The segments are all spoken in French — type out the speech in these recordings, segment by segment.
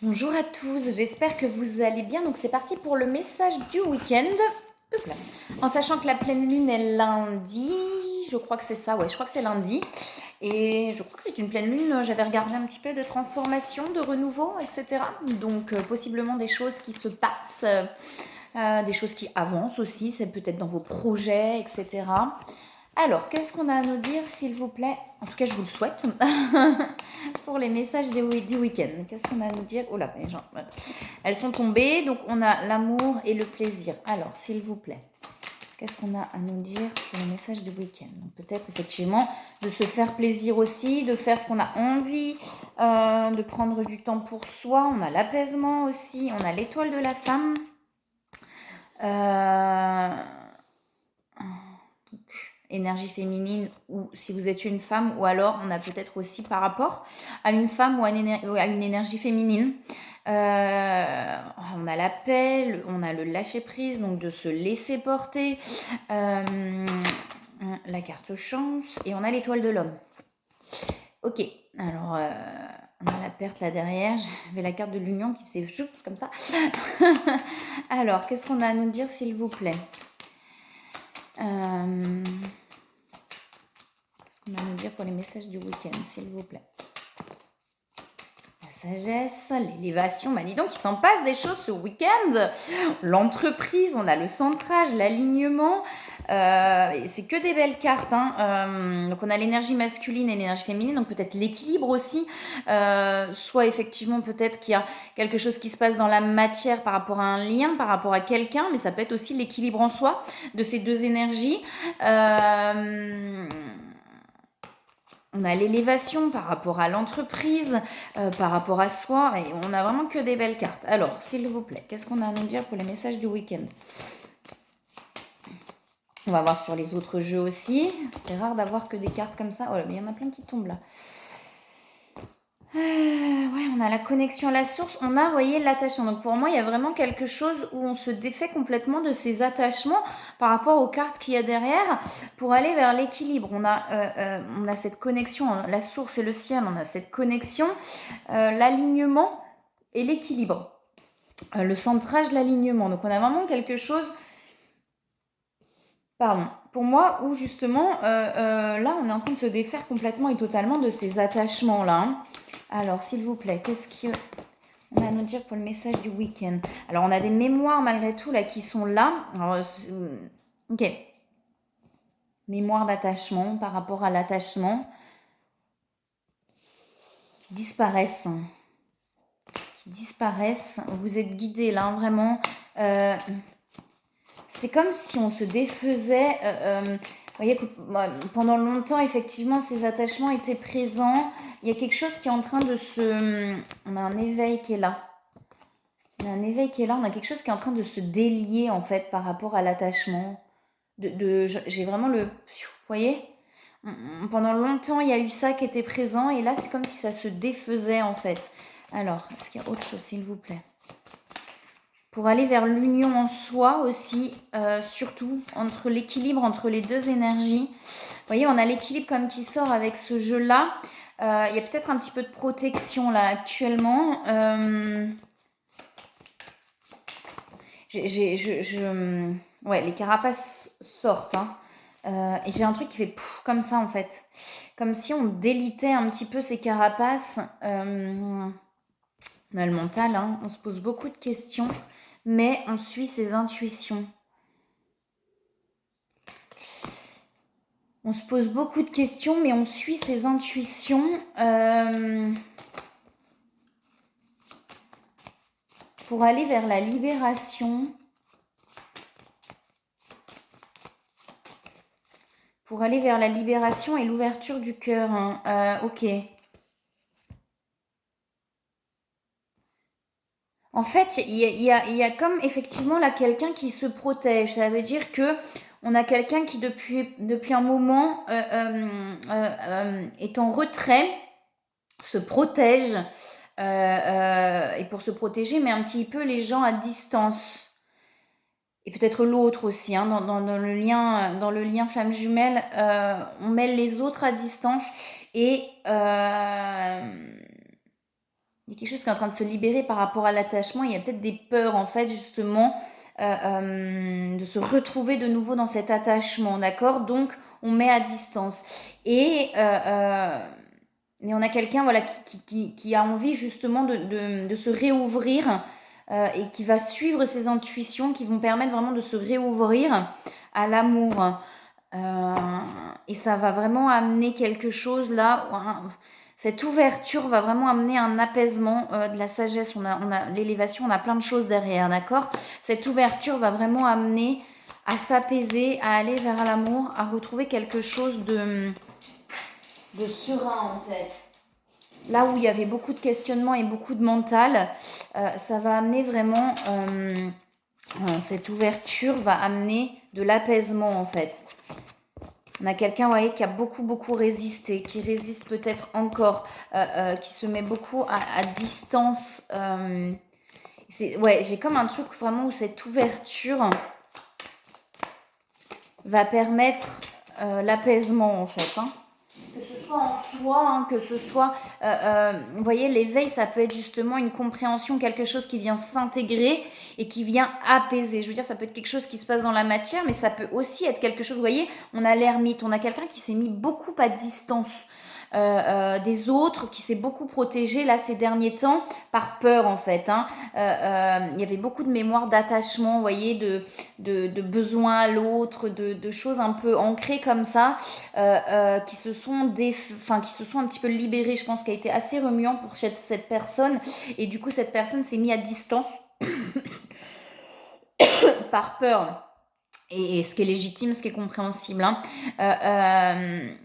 Bonjour à tous, j'espère que vous allez bien. Donc c'est parti pour le message du week-end. Hop là. En sachant que la pleine lune est lundi, je crois que c'est ça, ouais, je crois que c'est lundi. Et je crois que c'est une pleine lune, j'avais regardé un petit peu de transformation, de renouveau, etc. Donc possiblement des choses qui se passent, des choses qui avancent aussi, c'est peut-être dans vos projets, etc. Alors, qu'est-ce qu'on a à nous dire, s'il vous plaît? En tout cas, je vous le souhaite. Pour les messages du week-end. Qu'est-ce qu'on a à nous dire? Oh là, les gens, voilà. Elles sont tombées, donc on a l'amour et le plaisir. Alors, s'il vous plaît, qu'est-ce qu'on a à nous dire pour le message du week-end? Donc, peut-être effectivement de se faire plaisir aussi, de faire ce qu'on a envie, de prendre du temps pour soi. On a l'apaisement aussi, on a l'étoile de la femme. Énergie féminine, ou si vous êtes une femme, ou alors on a peut-être aussi par rapport à une femme ou à une énergie féminine. On a l'appel, on a le lâcher prise, donc de se laisser porter, la carte chance, et on a l'étoile de l'homme. Ok, alors on a la perte là derrière, j'avais la carte de l'union qui faisait choup comme ça. Alors, qu'est-ce qu'on a à nous dire, s'il vous plaît? Qu'est-ce qu'on a à nous dire pour les messages du week-end, s'il vous plaît? La sagesse, l'élévation, bah dis donc, il s'en passe des choses ce week-end. L'entreprise, on a le centrage, l'alignement. C'est que des belles cartes. Donc on a l'énergie masculine et l'énergie féminine, donc peut-être l'équilibre aussi. Soit effectivement peut-être qu'il y a quelque chose qui se passe dans la matière par rapport à un lien, par rapport à quelqu'un, mais ça peut être aussi l'équilibre en soi de ces deux énergies. On a l'élévation par rapport à l'entreprise, par rapport à soi, et on a vraiment que des belles cartes. Alors, s'il vous plaît, qu'est-ce qu'on a à nous dire pour les messages du week-end? On va voir sur les autres jeux aussi. C'est rare d'avoir que des cartes comme ça. Oh là, mais il y en a plein qui tombent là. Ouais, on a la connexion à la source, on a, vous voyez, l'attachement. Donc pour moi, il y a vraiment quelque chose où on se défait complètement de ces attachements par rapport aux cartes qu'il y a derrière pour aller vers l'équilibre. On a cette connexion, la source et le ciel, on a cette connexion, l'alignement et l'équilibre. Le centrage, l'alignement. Donc on a vraiment quelque chose, pardon, pour moi, où justement, là, on est en train de se défaire complètement et totalement de ces attachements-là. Hein. Alors, s'il vous plaît, qu'est-ce qu'on a à nous dire pour le message du week-end? Alors, on a des mémoires malgré tout là qui sont là. Alors, ok. Mémoire d'attachement par rapport à l'attachement. Qui disparaissent. Qui disparaissent. Vous êtes guidés là, vraiment. C'est comme si on se défaisait. Vous voyez que pendant longtemps, effectivement, ces attachements étaient présents. Il y a quelque chose qui est en train de se... On a un éveil qui est là. On a un éveil qui est là. On a quelque chose qui est en train de se délier, en fait, par rapport à l'attachement. J'ai vraiment le... Vous voyez? Pendant longtemps, il y a eu ça qui était présent. Et là, c'est comme si ça se défaisait, en fait. Alors, est-ce qu'il y a autre chose, s'il vous plaît? Pour aller vers l'union en soi aussi, surtout entre l'équilibre entre les deux énergies. Vous voyez, on a l'équilibre comme qui sort avec ce jeu-là. Il y a peut-être un petit peu de protection là actuellement. Ouais, les carapaces sortent. Hein. Et j'ai un truc qui fait pouf, comme ça en fait. Comme si on délitait un petit peu ces carapaces. On a le mental, hein. On se pose beaucoup de questions, mais on suit ses intuitions. On se pose beaucoup de questions, mais on suit ses intuitions. Pour aller vers la libération. Pour aller vers la libération et l'ouverture du cœur. Hein. Ok. En fait, il y a comme effectivement là quelqu'un qui se protège. Ça veut dire que on a quelqu'un qui depuis un moment est en retrait, se protège. Et pour se protéger, mais un petit peu les gens à distance. Et peut-être l'autre aussi, hein, dans le lien flamme jumelle, on mêle les autres à distance et Il y a quelque chose qui est en train de se libérer par rapport à l'attachement. Il y a peut-être des peurs, en fait, justement, de se retrouver de nouveau dans cet attachement, d'accord? Donc, on met à distance. Et mais on a quelqu'un voilà, qui a envie justement de se réouvrir et qui va suivre ses intuitions qui vont permettre vraiment de se réouvrir à l'amour. Euh, et ça va vraiment amener quelque chose là. Cette ouverture va vraiment amener un apaisement de la sagesse. On a l'élévation, on a plein de choses derrière, d'accord? Cette ouverture va vraiment amener à s'apaiser, à aller vers l'amour, à retrouver quelque chose de serein en fait. Là où il y avait beaucoup de questionnements et beaucoup de mental, ça va amener vraiment, cette ouverture va amener de l'apaisement en fait. On a quelqu'un, vous voyez, qui a beaucoup résisté, qui résiste peut-être encore, qui se met beaucoup à distance. Ouais, j'ai comme un truc vraiment où cette ouverture va permettre l'apaisement en fait. Hein. Que ce soit en soi, hein, que ce soit, vous voyez, l'éveil, ça peut être justement une compréhension, quelque chose qui vient s'intégrer et qui vient apaiser. Je veux dire, ça peut être quelque chose qui se passe dans la matière, mais ça peut aussi être quelque chose, vous voyez, on a l'ermite, on a quelqu'un qui s'est mis beaucoup à distance des autres, qui s'est beaucoup protégé là ces derniers temps par peur en fait. Hein. Il y avait beaucoup de mémoire d'attachement, vous voyez, de besoin à l'autre, de choses un peu ancrées comme ça, qui se sont qui se sont un petit peu libérées. Je pense qu'elle a été assez remuant pour cette personne et du coup cette personne s'est mise à distance par peur. Et ce qui est légitime, ce qui est compréhensible. Hein.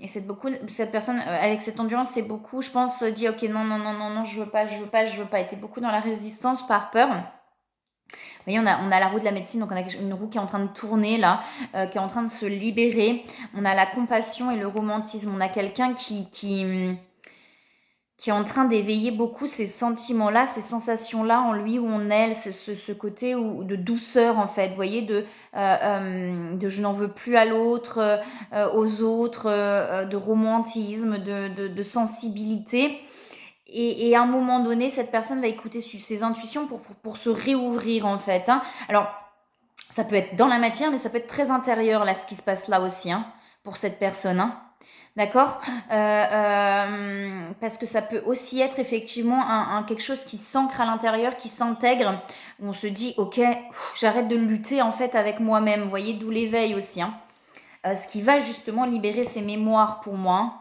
Et cette personne, avec cette endurance, c'est beaucoup, je pense, dit ok, non, je veux pas. Elle était beaucoup dans la résistance par peur. Vous voyez, on a la roue de la médecine, donc on a une roue qui est en train de tourner là, qui est en train de se libérer. On a la compassion et le romantisme. On a quelqu'un qui est en train d'éveiller beaucoup ces sentiments-là, ces sensations-là en lui ou en elle, ce côté de douceur en fait, vous voyez, de je n'en veux plus à l'autre, aux autres, de romantisme, de sensibilité. Et à un moment donné, cette personne va écouter ses intuitions pour se réouvrir en fait. Hein. Alors, ça peut être dans la matière, mais ça peut être très intérieur là, ce qui se passe là aussi, hein, pour cette personne. Hein. D'accord parce que ça peut aussi être effectivement quelque chose qui s'ancre à l'intérieur, qui s'intègre, où on se dit, ok, j'arrête de lutter en fait avec moi-même. Vous voyez, d'où l'éveil aussi. Hein. Ce qui va justement libérer ses mémoires pour moi. Hein.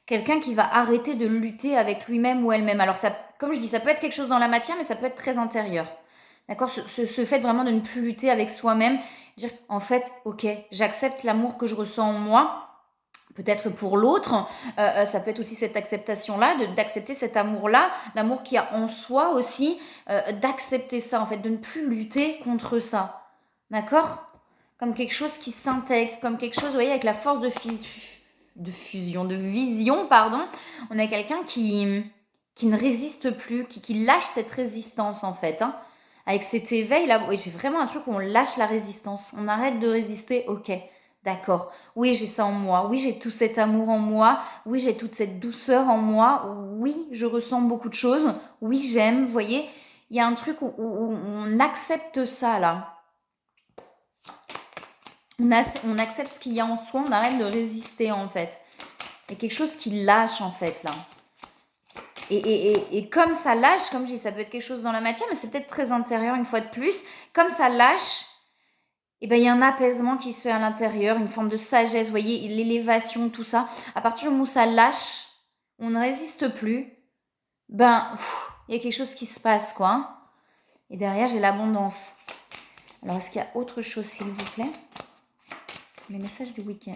Quelqu'un qui va arrêter de lutter avec lui-même ou elle-même. Alors, ça, comme je dis, ça peut être quelque chose dans la matière, mais ça peut être très intérieur. D'accord ce fait vraiment de ne plus lutter avec soi-même. Dire, en fait, ok, j'accepte l'amour que je ressens en moi. Peut-être pour l'autre, ça peut être aussi cette acceptation-là, d'accepter cet amour-là, l'amour qu'il y a en soi aussi, d'accepter ça, en fait, de ne plus lutter contre ça. D'accord? Comme quelque chose qui s'intègre, comme quelque chose, vous voyez, avec la force de vision, pardon. On a quelqu'un qui ne résiste plus, qui lâche cette résistance, en fait. Hein. Avec cet éveil-là, oui, j'ai vraiment un truc où on lâche la résistance. On arrête de résister, ok. D'accord. Oui, j'ai ça en moi. Oui, j'ai tout cet amour en moi. Oui, j'ai toute cette douceur en moi. Oui, je ressens beaucoup de choses. Oui, j'aime. Vous voyez, il y a un truc où on accepte ça, là. On accepte ce qu'il y a en soi. On arrête de résister, en fait. Il y a quelque chose qui lâche, en fait, là. Et comme ça lâche, comme je dis, ça peut être quelque chose dans la matière, mais c'est peut-être très intérieur, une fois de plus. Comme ça lâche, et ben il y a un apaisement qui se fait à l'intérieur, une forme de sagesse, vous voyez, l'élévation, tout ça. À partir du moment où ça lâche, on ne résiste plus, ben il y a quelque chose qui se passe, quoi. Et derrière, j'ai l'abondance. Alors, est-ce qu'il y a autre chose, s'il vous plaît? Les messages du week-end.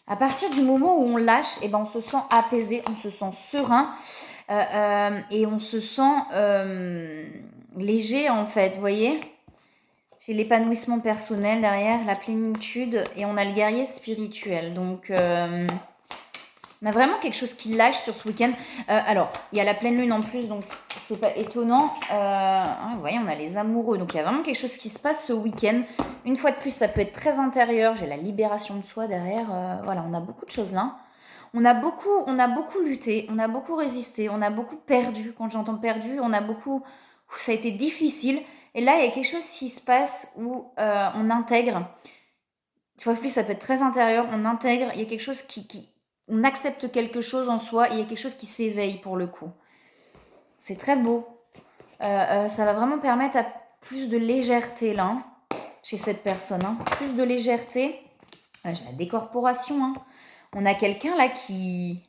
À partir du moment où on lâche, et ben on se sent apaisé, on se sent serein et on se sent léger en fait, vous voyez. J'ai l'épanouissement personnel derrière, la plénitude et on a le guerrier spirituel. Donc on a vraiment quelque chose qui lâche sur ce week-end. Alors, il y a la pleine lune en plus, donc c'est pas étonnant. Vous voyez, on a les amoureux. Donc, il y a vraiment quelque chose qui se passe ce week-end. Une fois de plus, ça peut être très intérieur. J'ai la libération de soi derrière. Voilà, on a beaucoup de choses là. On a beaucoup lutté, on a beaucoup résisté, on a beaucoup perdu. Quand j'entends perdu, ça a été difficile. Et là, il y a quelque chose qui se passe où on intègre. Une fois de plus, ça peut être très intérieur. On intègre, il y a quelque chose on accepte quelque chose en soi, et il y a quelque chose qui s'éveille pour le coup. C'est très beau. Ça va vraiment permettre à plus de légèreté là, hein, chez cette personne. Hein. Plus de légèreté. J'ai la décorporation. Hein. On a quelqu'un là qui...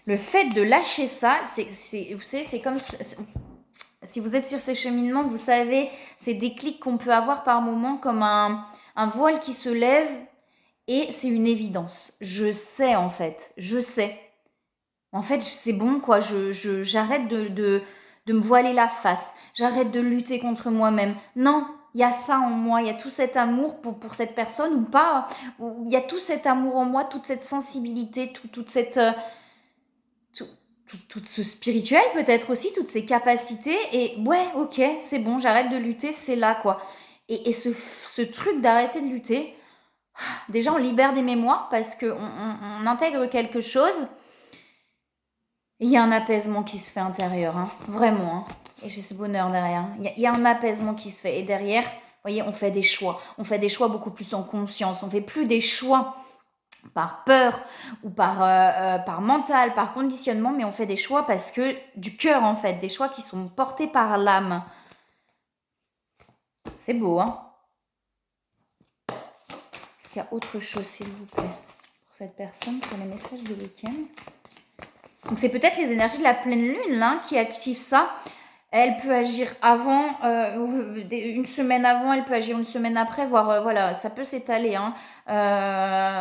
Le fait de lâcher ça, vous savez, c'est comme... Si vous êtes sur ce cheminement, vous savez, ces déclics qu'on peut avoir par moment comme un voile qui se lève et c'est une évidence. Je sais en fait, je sais. En fait, c'est bon quoi, j'arrête de me voiler la face, j'arrête de lutter contre moi-même. Non, il y a ça en moi, il y a tout cet amour pour cette personne ou pas, il y a tout cet amour en moi, toute cette sensibilité, toute cette... tout ce spirituel peut-être aussi, toutes ces capacités, et ouais, ok, c'est bon, j'arrête de lutter, c'est là, quoi. Et ce truc d'arrêter de lutter, déjà on libère des mémoires parce qu'on intègre quelque chose, et il y a un apaisement qui se fait intérieur, hein, vraiment, hein, et j'ai ce bonheur derrière. Il y a un apaisement qui se fait, et derrière, vous voyez, on fait des choix beaucoup plus en conscience, on fait plus des choix par peur ou par mental, par conditionnement, mais on fait des choix parce que du cœur en fait, des choix qui sont portés par l'âme. C'est beau, hein? Est-ce qu'il y a autre chose, s'il vous plaît, pour cette personne, pour les messages de week-end? Donc c'est peut-être les énergies de la pleine lune là qui activent ça. Elle peut agir avant, une semaine avant, elle peut agir une semaine après, voire voilà, ça peut s'étaler hein,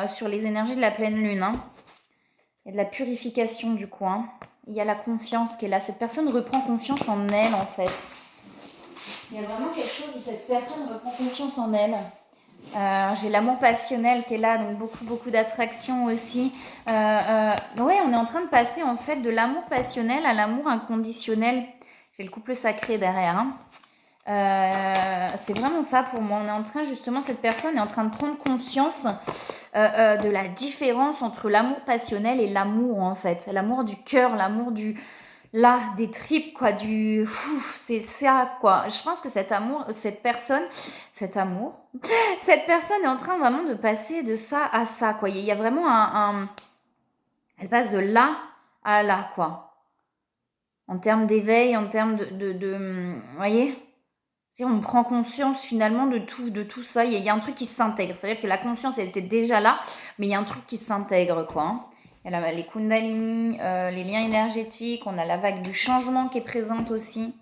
sur les énergies de la pleine lune. Hein. Il y a de la purification du coup. Hein. Il y a la confiance qui est là. Cette personne reprend confiance en elle en fait. Il y a vraiment quelque chose où cette personne reprend confiance en elle. J'ai l'amour passionnel qui est là, donc beaucoup d'attraction aussi. Ouais, on est en train de passer en fait de l'amour passionnel à l'amour inconditionnel. J'ai le couple sacré derrière. Hein. C'est vraiment ça pour moi. On est en train justement, cette personne est en train de prendre conscience de la différence entre l'amour passionnel et l'amour en fait. L'amour du cœur, l'amour des tripes quoi, c'est ça quoi. Je pense que cette personne est en train vraiment de passer de ça à ça quoi. Il y a vraiment elle passe de là à là quoi. En termes d'éveil, en termes vous voyez, on prend conscience finalement de tout ça. Il y a un truc qui s'intègre. C'est-à-dire que la conscience, elle était déjà là, mais il y a un truc qui s'intègre, quoi. Hein. Il y a les kundalini, les liens énergétiques. On a la vague du changement qui est présente aussi.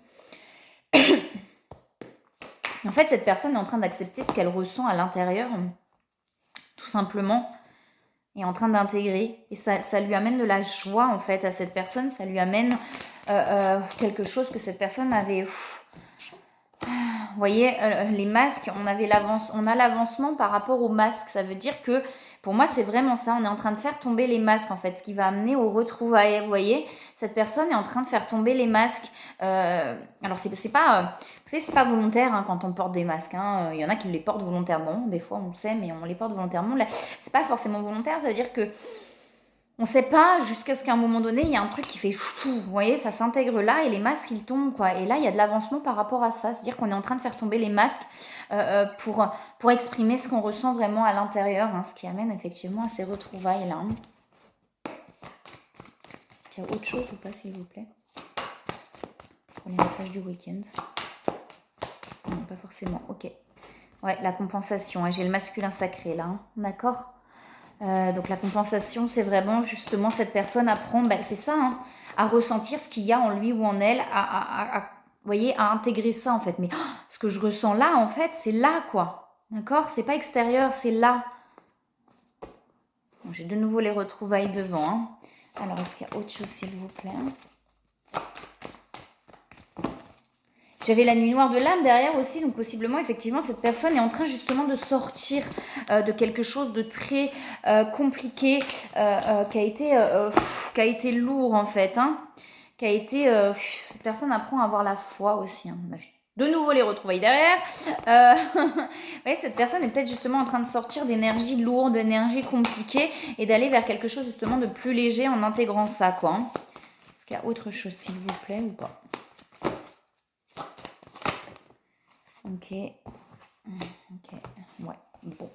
En fait, cette personne est en train d'accepter ce qu'elle ressent à l'intérieur, tout simplement, et en train d'intégrer. Et ça lui amène de la joie, en fait, à cette personne. Ça lui amène quelque chose que cette personne avait... Vous voyez, les masques, on a l'avancement par rapport aux masques. Ça veut dire que, pour moi, c'est vraiment ça. On est en train de faire tomber les masques, en fait. Ce qui va amener au retrouvailles. Vous voyez, cette personne est en train de faire tomber les masques. Alors, c'est pas... vous savez, c'est pas volontaire hein, quand on porte des masques. Hein. Il y en a qui les portent volontairement. Des fois, on le sait, mais on les porte volontairement. Là, c'est pas forcément volontaire. Ça veut dire que on ne sait pas jusqu'à ce qu'à un moment donné, il y a un truc qui fait fou. Vous voyez, ça s'intègre là et les masques, ils tombent, quoi. Et là, il y a de l'avancement par rapport à ça. C'est-à-dire qu'on est en train de faire tomber les masques pour exprimer ce qu'on ressent vraiment à l'intérieur. Hein, ce qui amène effectivement à ces retrouvailles-là. Est-ce qu'il y a autre chose ou pas, s'il vous plaît? Pour les messages du week-end. Non, pas forcément. Ok. Ouais, la compensation. Hein. J'ai le masculin sacré, là. Hein. D'accord. Donc la compensation, c'est vraiment justement cette personne apprend, c'est ça, hein, à ressentir ce qu'il y a en lui ou en elle, vous voyez, à intégrer ça en fait. Mais ce que je ressens là, en fait, c'est là quoi. D'accord? C'est pas extérieur, c'est là. Bon, j'ai de nouveau les retrouvailles devant. Hein. Alors, est-ce qu'il y a autre chose, s'il vous plaît? J'avais la nuit noire de l'âme derrière aussi, donc possiblement, effectivement, cette personne est en train justement de sortir de quelque chose de très compliqué, qui a été lourd en fait, hein, cette personne apprend à avoir la foi aussi. Hein. de nouveau les retrouvailles derrière. Ouais, cette personne est peut-être justement en train de sortir d'énergie lourde, d'énergie compliquée et d'aller vers quelque chose justement de plus léger en intégrant ça, quoi. Hein. Est-ce qu'il y a autre chose, s'il vous plaît, ou pas? Ok. Ok. Ouais. Bon.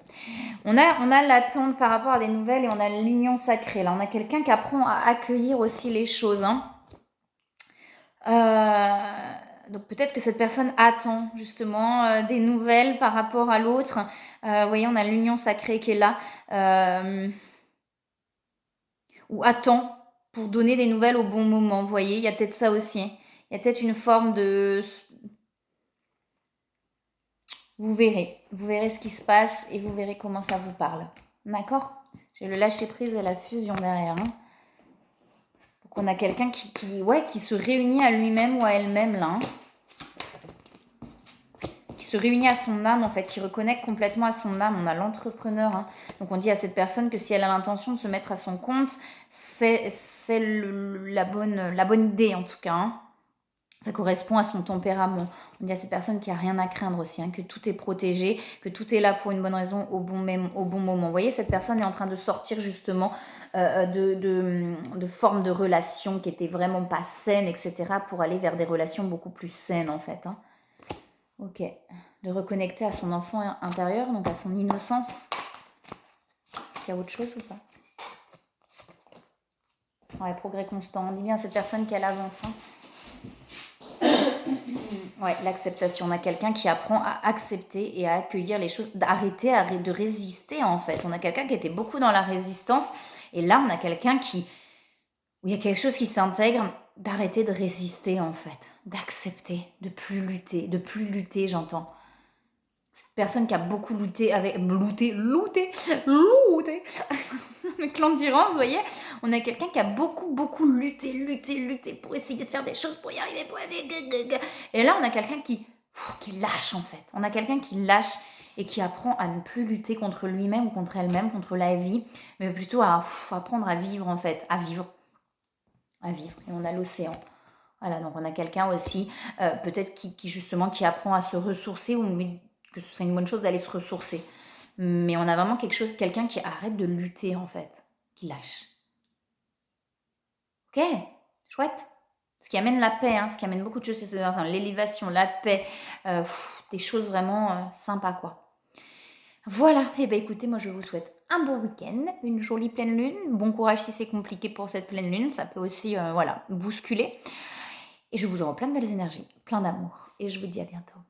On a l'attente par rapport à des nouvelles et on a l'union sacrée. Là, on a quelqu'un qui apprend à accueillir aussi les choses. Hein. Donc peut-être que cette personne attend justement des nouvelles par rapport à l'autre. Vous voyez, on a l'union sacrée qui est là. Ou attend pour donner des nouvelles au bon moment. Vous voyez, il y a peut-être ça aussi. Il y a peut-être une forme de... Vous verrez ce qui se passe et vous verrez comment ça vous parle. D'accord? J'ai le lâcher-prise et la fusion derrière. Hein. Donc on a quelqu'un qui se réunit à lui-même ou à elle-même là. Hein. Qui se réunit à son âme en fait, qui reconnecte complètement à son âme. On a l'entrepreneur. Hein. Donc on dit à cette personne que si elle a l'intention de se mettre à son compte, c'est la bonne idée en tout cas. Hein. Ça correspond à son tempérament. On dit à cette personne qu'il n'y a rien à craindre aussi, hein, que tout est protégé, que tout est là pour une bonne raison au bon moment. Vous voyez, cette personne est en train de sortir justement de formes de relations qui étaient vraiment pas saines, etc., pour aller vers des relations beaucoup plus saines en fait. Hein. Ok. De reconnecter à son enfant intérieur, donc à son innocence. Est-ce qu'il y a autre chose ou pas? Ouais, progrès constant. On dit bien à cette personne qu'elle avance. Hein. Ouais, l'acceptation. On a quelqu'un qui apprend à accepter et à accueillir les choses, d'arrêter de résister en fait. On a quelqu'un qui était beaucoup dans la résistance et là on a quelqu'un où il y a quelque chose qui s'intègre, d'arrêter de résister en fait, d'accepter, de plus lutter j'entends. Cette personne qui a beaucoup lutté avec... Lutté avec l'endurance, vous voyez, on a quelqu'un qui a beaucoup lutté pour essayer de faire des choses, pour y arriver. Et là, on a quelqu'un qui lâche, en fait. On a quelqu'un qui lâche et qui apprend à ne plus lutter contre lui-même ou contre elle-même, contre la vie, mais plutôt à apprendre à vivre, en fait. À vivre. Et on a l'océan. Voilà, donc on a quelqu'un aussi, peut-être qui apprend à se ressourcer, ou que ce serait une bonne chose d'aller se ressourcer. Mais on a vraiment quelqu'un qui arrête de lutter, en fait, qui lâche. Ok, chouette. Ce qui amène la paix, hein, ce qui amène beaucoup de choses, c'est l'élévation, la paix, des choses vraiment sympas, quoi. Voilà, et bien écoutez, moi je vous souhaite un beau week-end, une jolie pleine lune. Bon courage si c'est compliqué pour cette pleine lune, ça peut aussi bousculer. Et je vous envoie plein de belles énergies, plein d'amour. Et je vous dis à bientôt.